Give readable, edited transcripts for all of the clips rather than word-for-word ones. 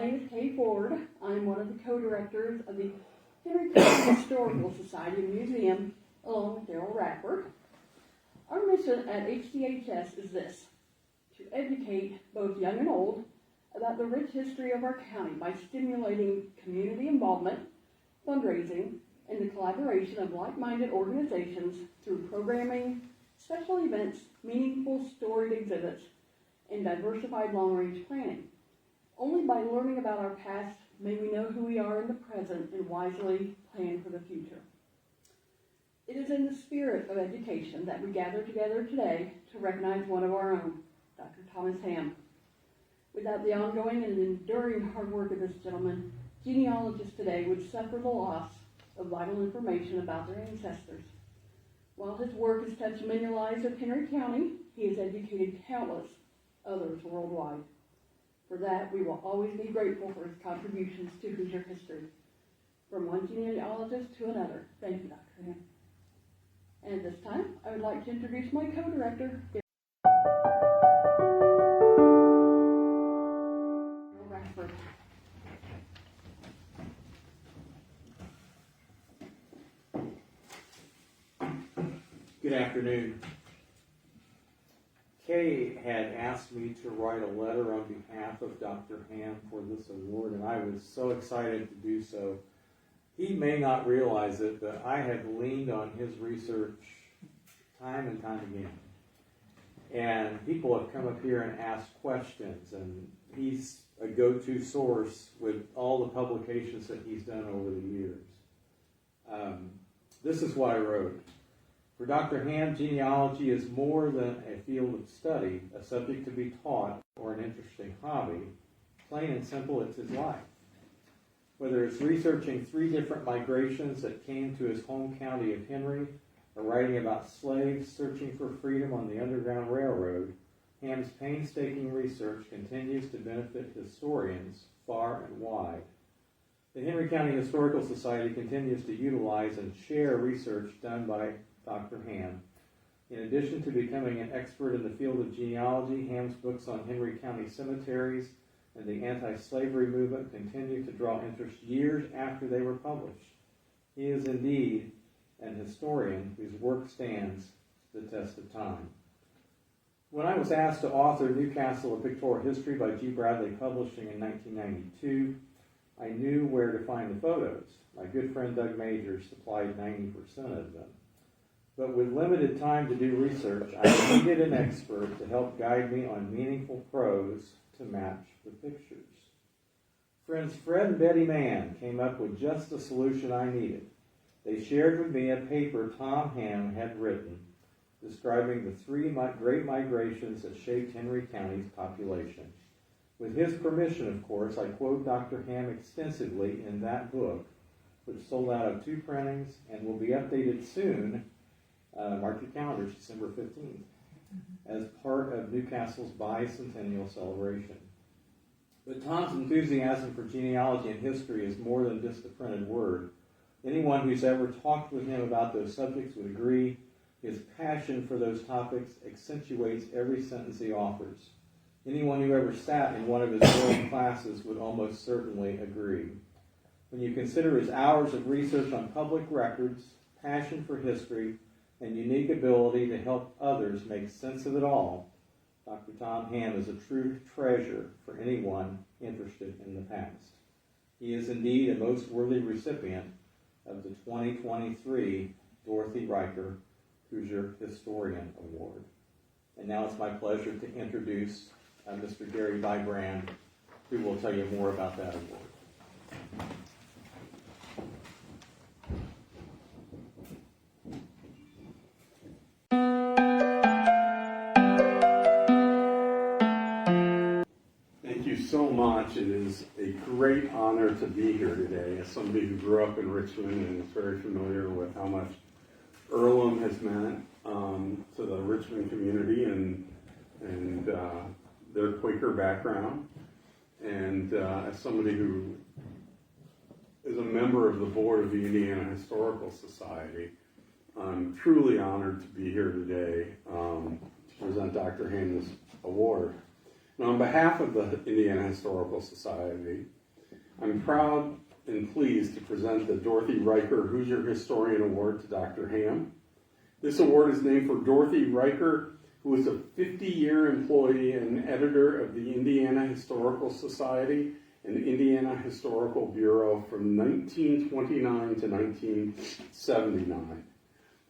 name is Kay Ford. I'm one of the co-directors of the Henry County Historical Society and Museum, along with Daryl Radford. Our mission at HCHS is this: to educate both young and old about the rich history of our county by stimulating community involvement, fundraising, and the collaboration of like-minded organizations through programming, special events, meaningful storied exhibits, and diversified long-range planning. Only by learning about our past may we know who we are in the present and wisely plan for the future. It is in the spirit of education that we gather together today to recognize one of our own, Dr. Thomas Hamm. Without the ongoing and enduring hard work of this gentleman, genealogists today would suffer the loss of vital information about their ancestors. While his work has touched many lives of Henry County, he has educated countless others worldwide. For that, we will always be grateful for his contributions to Hoosier history. From one genealogist to another, thank you, Dr. Hamm. And at this time, I would like to introduce my co-director, Daryl Radford. Good afternoon. Kay had asked me to write a letter on behalf of Dr. Hamm for this award, and I was so excited to do so. He may not realize it, but I have leaned on his research time and time again. And people have come up here and asked questions, and he's a go-to source with all the publications that he's done over the years. This is what I wrote. For Dr. Hamm, genealogy is more than a field of study, a subject to be taught, or an interesting hobby. Plain and simple, it's his life. Whether it's researching 3 different migrations that came to his home county of Henry, or writing about slaves searching for freedom on the Underground Railroad, Hamm's painstaking research continues to benefit historians far and wide. The Henry County Historical Society continues to utilize and share research done by Dr. Hamm. In addition to becoming an expert in the field of genealogy, Hamm's books on Henry County cemeteries and the anti-slavery movement continue to draw interest years after they were published. He is indeed an historian whose work stands the test of time. When I was asked to author Newcastle, A Pictorial History by G. Bradley Publishing in 1992, I knew where to find the photos. My good friend Doug Majors supplied 90% of them. But with limited time to do research, I needed an expert to help guide me on meaningful prose to match the pictures. Friends Fred and Betty Mann came up with just the solution I needed. They shared with me a paper Tom Hamm had written describing the 3 great migrations that shaped Henry County's population. With his permission, of course, I quote Dr. Hamm extensively in that book, which sold out of 2 printings and will be updated soon. Mark your calendars, December 15th, as part of Newcastle's bicentennial celebration. But Tom's enthusiasm for genealogy and history is more than just a printed word. Anyone who's ever talked with him about those subjects would agree his passion for those topics accentuates every sentence he offers. Anyone who ever sat in one of his early classes would almost certainly agree. When you consider his hours of research on public records, passion for history, and unique ability to help others make sense of it all, Dr. Tom Hamm is a true treasure for anyone interested in the past. He is indeed a most worthy recipient of the 2023 Dorothy Riker Hoosier Historian Award. And now it's my pleasure to introduce Mr. Gary Vibrand, who will tell you more about that award. So much. It is a great honor to be here today as somebody who grew up in Richmond and is very familiar with how much Earlham has meant to the Richmond community and their Quaker background. And as somebody who is a member of the board of the Indiana Historical Society, I'm truly honored to be here today to present Dr. Hamm's award. And on behalf of the Indiana Historical Society, I'm proud and pleased to present the Dorothy Riker Hoosier Historian Award to Dr. Hamm. This award is named for Dorothy Riker, who was a 50-year employee and editor of the Indiana Historical Society and Indiana Historical Bureau from 1929 to 1979.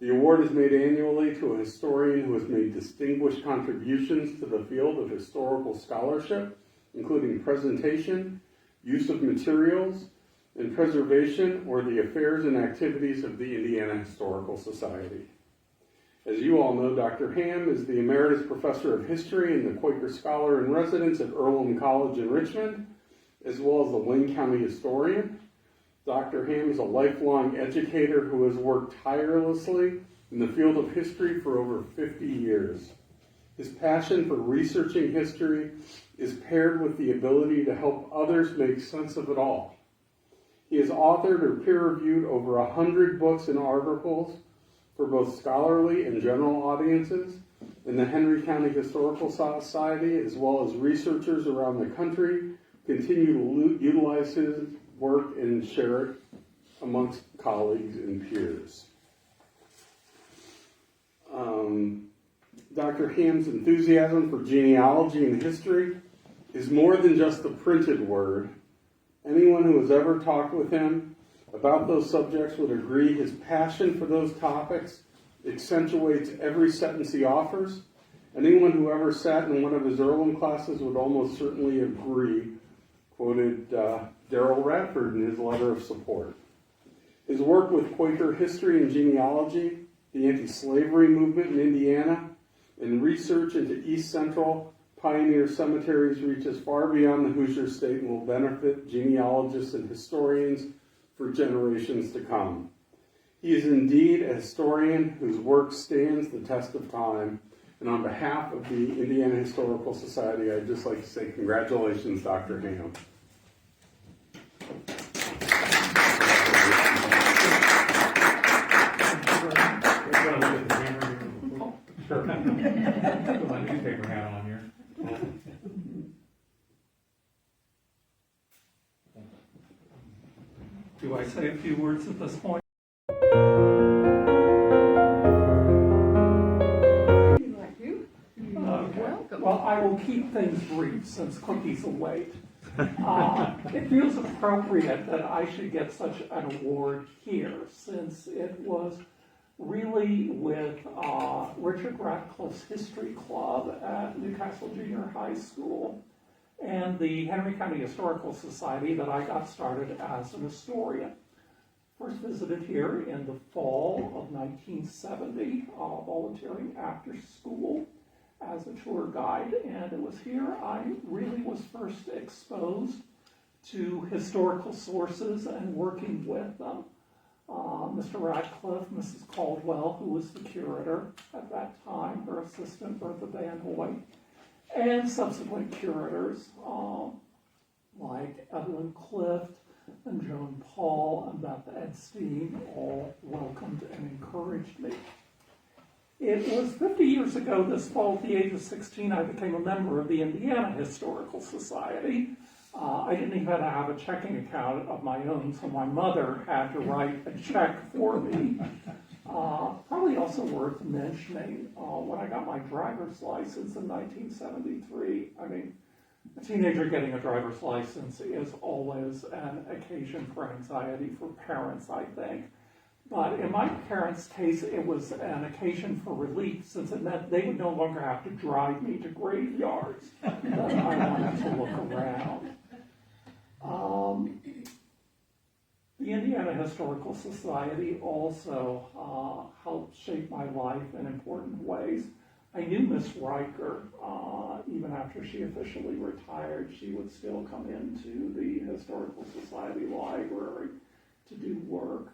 The award is made annually to a historian who has made distinguished contributions to the field of historical scholarship, including presentation, use of materials, and preservation, or the affairs and activities of the Indiana Historical Society. As you all know, Dr. Hamm is the Emeritus Professor of History and the Quaker Scholar in Residence at Earlham College in Richmond, as well as the Wayne County Historian. Dr. Hamm is a lifelong educator who has worked tirelessly in the field of history for over 50 years. His passion for researching history is paired with the ability to help others make sense of it all. He has authored or peer-reviewed over 100 books and articles for both scholarly and general audiences in the Henry County Historical Society, as well as researchers around the country continue to utilize his work and share it amongst colleagues and peers. Dr. Hamm's enthusiasm for genealogy and history is more than just the printed word. Anyone who has ever talked with him about those subjects would agree his passion for those topics accentuates every sentence he offers. Anyone who ever sat in one of his Earlham classes would almost certainly agree, quoted Darrell Radford in his letter of support. His work with Quaker history and genealogy, the anti-slavery movement in Indiana, and research into East Central pioneer cemeteries reaches far beyond the Hoosier State and will benefit genealogists and historians for generations to come. He is indeed a historian whose work stands the test of time. And on behalf of the Indiana Historical Society, I'd just like to say congratulations, Dr. Hamm. Sure. Put my newspaper hat on here. Do I say a few words at this point? Welcome. Well, I will keep things brief since Cookie's awake. It feels appropriate that I should get such an award here, since it was really with Richard Ratcliffe's History Club at Newcastle Junior High School and the Henry County Historical Society that I got started as an historian. First visited here in the fall of 1970, volunteering after school as a tour guide, and it was here I really was first exposed to historical sources and working with them. Mr. Radcliffe, Mrs. Caldwell, who was the curator at that time, her assistant Bertha Van Hoy, and subsequent curators like Evelyn Clift and Joan Paul and Beth Edstein all welcomed and encouraged me. It was 50 years ago this fall, at the age of 16, I became a member of the Indiana Historical Society. I didn't even have a checking account of my own, so my mother had to write a check for me. Probably also worth mentioning, when I got my driver's license in 1973, I mean, a teenager getting a driver's license is always an occasion for anxiety for parents, I think. But in my parents' case, it was an occasion for relief, since it meant they would no longer have to drive me to graveyards that I wanted to look around. The Indiana Historical Society also helped shape my life in important ways. I knew Miss Riker, even after she officially retired, she would still come into the Historical Society library to do work.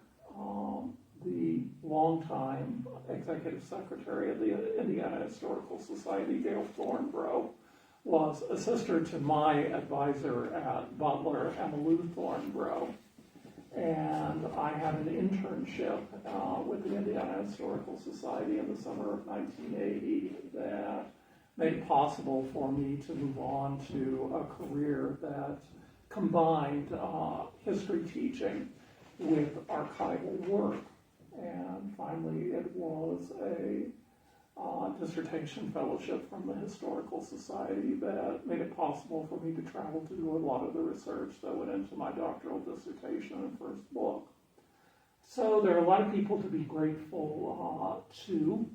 The longtime executive secretary of the Indiana Historical Society, Gail Thornborough, was a sister to my advisor at Butler, Emma Lou Thornborough. And I had an internship with the Indiana Historical Society in the summer of 1980 that made it possible for me to move on to a career that combined history teaching with archival work. And finally, it was a dissertation fellowship from the Historical Society that made it possible for me to travel to do a lot of the research that went into my doctoral dissertation and first book. So there are a lot of people to be grateful to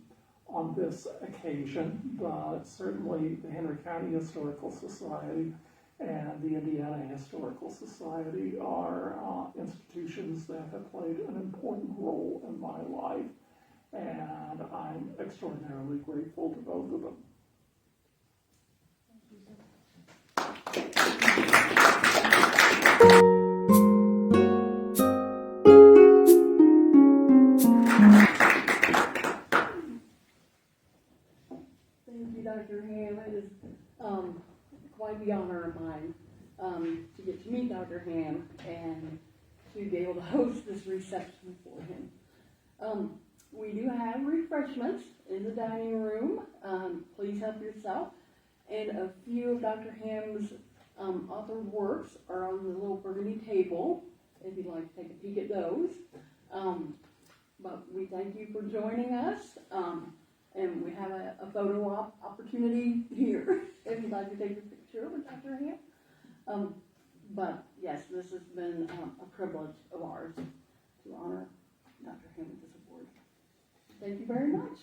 on this occasion, but certainly the Henry County Historical Society and the Indiana Historical Society are institutions that have played an important role in my life, and I'm extraordinarily grateful to both of them. Thank you, Dr. Hamm. It is quite the honor of mine to get to meet Dr. Hamm and to be able to host this reception for him. We do have refreshments in the dining room. Please help yourself. And a few of Dr. Hamm's authored works are on the little burgundy table, if you'd like to take a peek at those. But we thank you for joining us. And we have a photo op opportunity here, if you'd like to take a picture with Dr. Hamm. But yes, this has been a privilege of ours to honor Dr. Hamm with this award. Thank you very much.